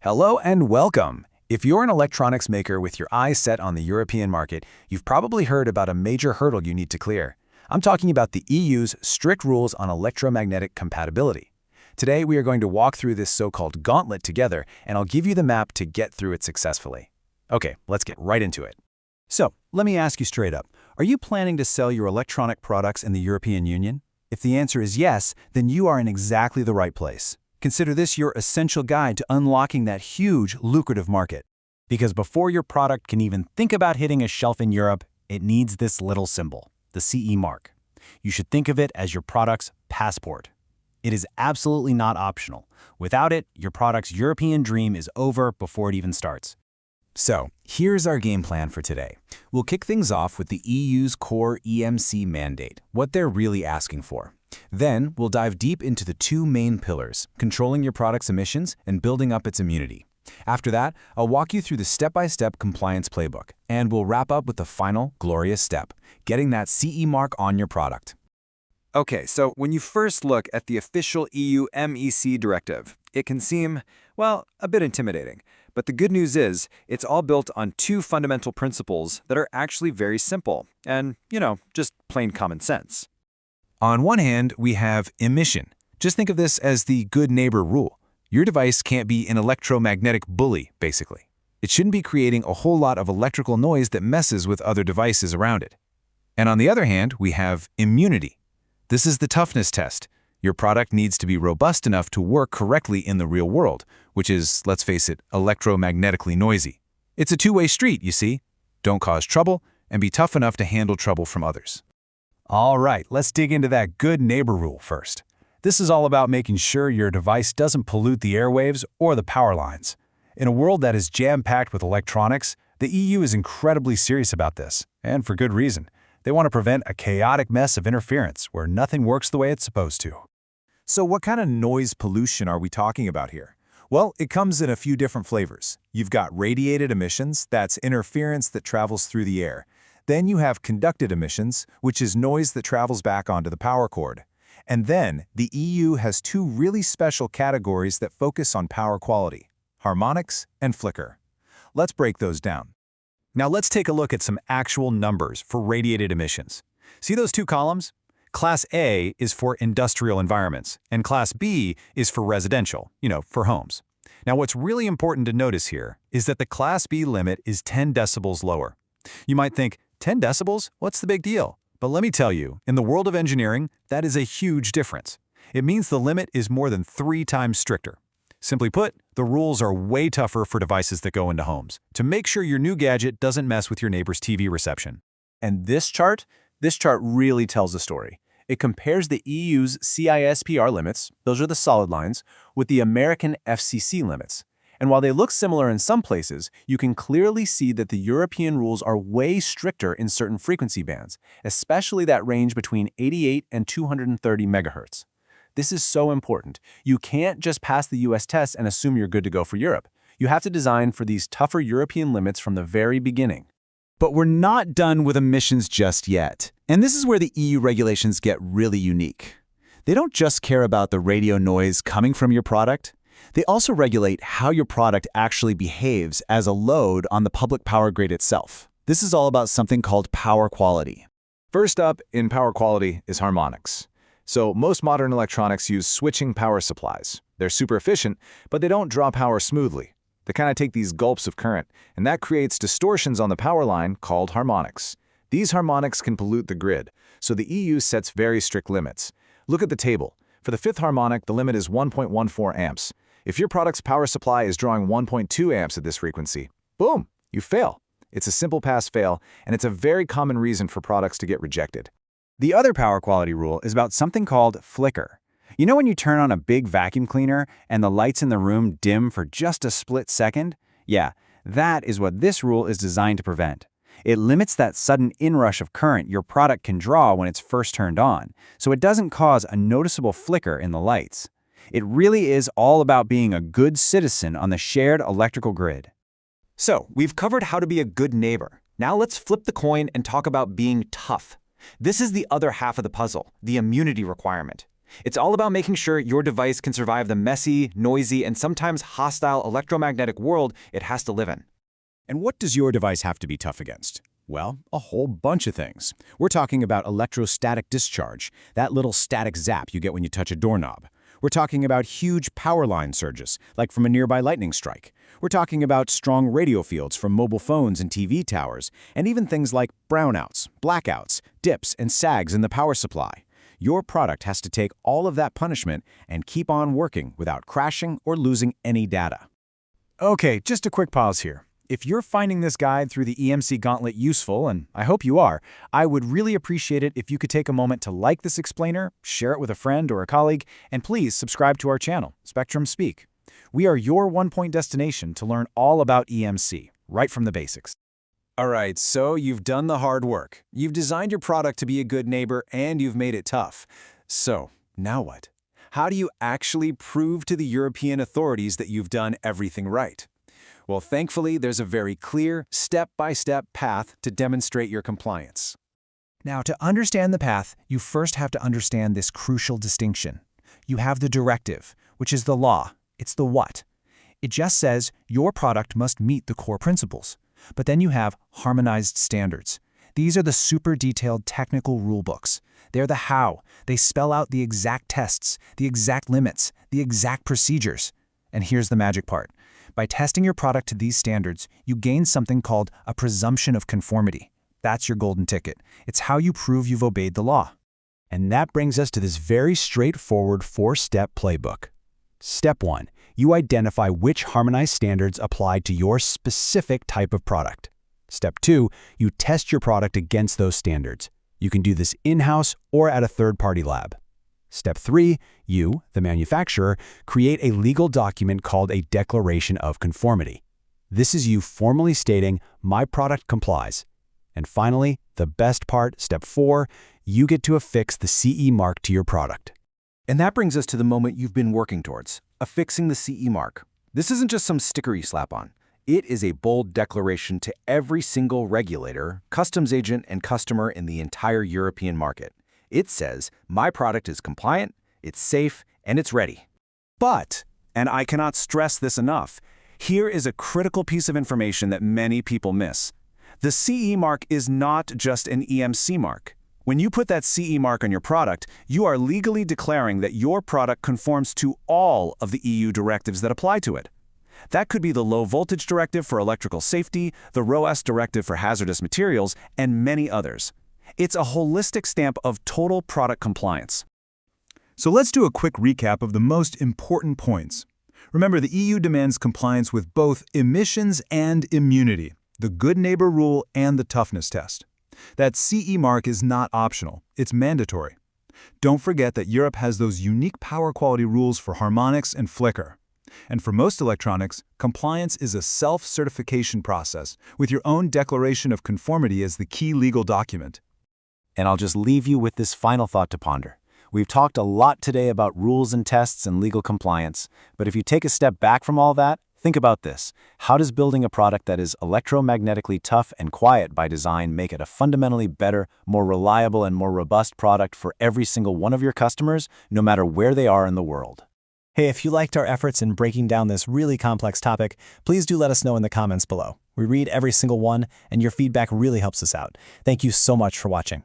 Hello and welcome. If you're an electronics maker with your eyes set on the European market, you've probably heard about a major hurdle you need to clear. I'm talking about the EU's strict rules on electromagnetic compatibility. Today, we are going to walk through this so-called gauntlet together, and I'll give you the map to get through it successfully. Okay, let's get right into it. So, let me ask you straight up. Are you planning to sell your electronic products in the European Union? If the answer is yes, then you are in exactly the right place. Consider this your essential guide to unlocking that huge, lucrative market. Because before your product can even think about hitting a shelf in Europe, it needs this little symbol, the CE mark. You should think of it as your product's passport. It is absolutely not optional. Without it, your product's European dream is over before it even starts. So, here's our game plan for today. We'll kick things off with the EU's core EMC mandate, what they're really asking for. Then, we'll dive deep into the two main pillars, controlling your product's emissions and building up its immunity. After that, I'll walk you through the step-by-step compliance playbook, and we'll wrap up with the final, glorious step, getting that CE mark on your product. Okay, so when you first look at the official EU MEC directive, it can seem, well, a bit intimidating. But the good news is, it's all built on two fundamental principles that are actually very simple and, just plain common sense. On one hand, we have emission. Just think of this as the good neighbor rule. Your device can't be an electromagnetic bully, basically. It shouldn't be creating a whole lot of electrical noise that messes with other devices around it. And on the other hand, we have immunity. This is the toughness test. Your product needs to be robust enough to work correctly in the real world, which is, let's face it, electromagnetically noisy. It's a two-way street, you see. Don't cause trouble, and be tough enough to handle trouble from others. All right, let's dig into that good neighbor rule first. This is all about making sure your device doesn't pollute the airwaves or the power lines. In a world that is jam-packed with electronics, the EU is incredibly serious about this, and for good reason. They want to prevent a chaotic mess of interference where nothing works the way it's supposed to. So what kind of noise pollution are we talking about here? Well, it comes in a few different flavors. You've got radiated emissions, that's interference that travels through the air. Then you have conducted emissions, which is noise that travels back onto the power cord. And then the EU has two really special categories that focus on power quality: harmonics and flicker. Let's break those down. Now let's take a look at some actual numbers for radiated emissions. See those two columns? Class A is for industrial environments, and Class B is for residential, for homes. Now what's really important to notice here is that the Class B limit is 10 decibels lower. You might think, 10 decibels? What's the big deal? But let me tell you, in the world of engineering, that is a huge difference. It means the limit is more than 3 times stricter. Simply put, the rules are way tougher for devices that go into homes, to make sure your new gadget doesn't mess with your neighbor's TV reception. And this chart really tells the story. It compares the EU's CISPR limits, those are the solid lines, with the American FCC limits. And while they look similar in some places, you can clearly see that the European rules are way stricter in certain frequency bands, especially that range between 88 and 230 megahertz. This is so important. You can't just pass the US test and assume you're good to go for Europe. You have to design for these tougher European limits from the very beginning. But we're not done with emissions just yet. And this is where the EU regulations get really unique. They don't just care about the radio noise coming from your product. They also regulate how your product actually behaves as a load on the public power grid itself. This is all about something called power quality. First up in power quality is harmonics. So most modern electronics use switching power supplies. They're super efficient, but they don't draw power smoothly. They kind of take these gulps of current, and that creates distortions on the power line called harmonics. These harmonics can pollute the grid, so the EU sets very strict limits. Look at the table. For the fifth harmonic, the limit is 1.14 amps. If your product's power supply is drawing 1.2 amps at this frequency, boom, you fail. It's a simple pass-fail, and it's a very common reason for products to get rejected. The other power quality rule is about something called flicker. You know when you turn on a big vacuum cleaner and the lights in the room dim for just a split second? Yeah, that is what this rule is designed to prevent. It limits that sudden inrush of current your product can draw when it's first turned on, so it doesn't cause a noticeable flicker in the lights. It really is all about being a good citizen on the shared electrical grid. So, we've covered how to be a good neighbor. Now let's flip the coin and talk about being tough. This is the other half of the puzzle, the immunity requirement. It's all about making sure your device can survive the messy, noisy, and sometimes hostile electromagnetic world it has to live in. And what does your device have to be tough against? Well, a whole bunch of things. We're talking about electrostatic discharge, that little static zap you get when you touch a doorknob. We're talking about huge power line surges, like from a nearby lightning strike. We're talking about strong radio fields from mobile phones and TV towers, and even things like brownouts, blackouts, dips, and sags in the power supply. Your product has to take all of that punishment and keep on working without crashing or losing any data. Okay, just a quick pause here. If you're finding this guide through the EMC Gauntlet useful, and I hope you are, I would really appreciate it if you could take a moment to like this explainer, share it with a friend or a colleague, and please subscribe to our channel, Spectrum Speak. We are your one-point destination to learn all about EMC, right from the basics. All right, so you've done the hard work. You've designed your product to be a good neighbor, and you've made it tough. So, now what? How do you actually prove to the European authorities that you've done everything right? Well, thankfully, there's a very clear, step-by-step path to demonstrate your compliance. Now, to understand the path, you first have to understand this crucial distinction. You have the directive, which is the law. It's the what. It just says your product must meet the core principles. But then you have harmonized standards. These are the super detailed technical rule books. They're the how. They spell out the exact tests, the exact limits, the exact procedures. And here's the magic part. By testing your product to these standards, you gain something called a presumption of conformity. That's your golden ticket. It's how you prove you've obeyed the law. And that brings us to this very straightforward 4-step playbook. Step 1. You identify which harmonized standards apply to your specific type of product. Step 2. You test your product against those standards. You can do this in-house or at a third-party lab. Step 3. You, the manufacturer, create a legal document called a Declaration of Conformity. This is you formally stating, my product complies. And finally, the best part, Step 4, you get to affix the CE mark to your product. And that brings us to the moment you've been working towards, affixing the CE mark. This isn't just some sticker you slap on. It is a bold declaration to every single regulator, customs agent, and customer in the entire European market. It says, my product is compliant, it's safe, and it's ready. But, and I cannot stress this enough, here is a critical piece of information that many people miss. The CE mark is not just an EMC mark. When you put that CE mark on your product, you are legally declaring that your product conforms to all of the EU directives that apply to it. That could be the Low Voltage Directive for electrical safety, the RoHS Directive for hazardous materials, and many others. It's a holistic stamp of total product compliance. So let's do a quick recap of the most important points. Remember, the EU demands compliance with both emissions and immunity, the good neighbor rule and the toughness test. That CE mark is not optional, it's mandatory. Don't forget that Europe has those unique power quality rules for harmonics and flicker. And for most electronics, compliance is a self-certification process with your own declaration of conformity as the key legal document. And I'll just leave you with this final thought to ponder. We've talked a lot today about rules and tests and legal compliance, but if you take a step back from all that, think about this. How does building a product that is electromagnetically tough and quiet by design make it a fundamentally better, more reliable, and more robust product for every single one of your customers, no matter where they are in the world? Hey, if you liked our efforts in breaking down this really complex topic, please do let us know in the comments below. We read every single one, and your feedback really helps us out. Thank you so much for watching.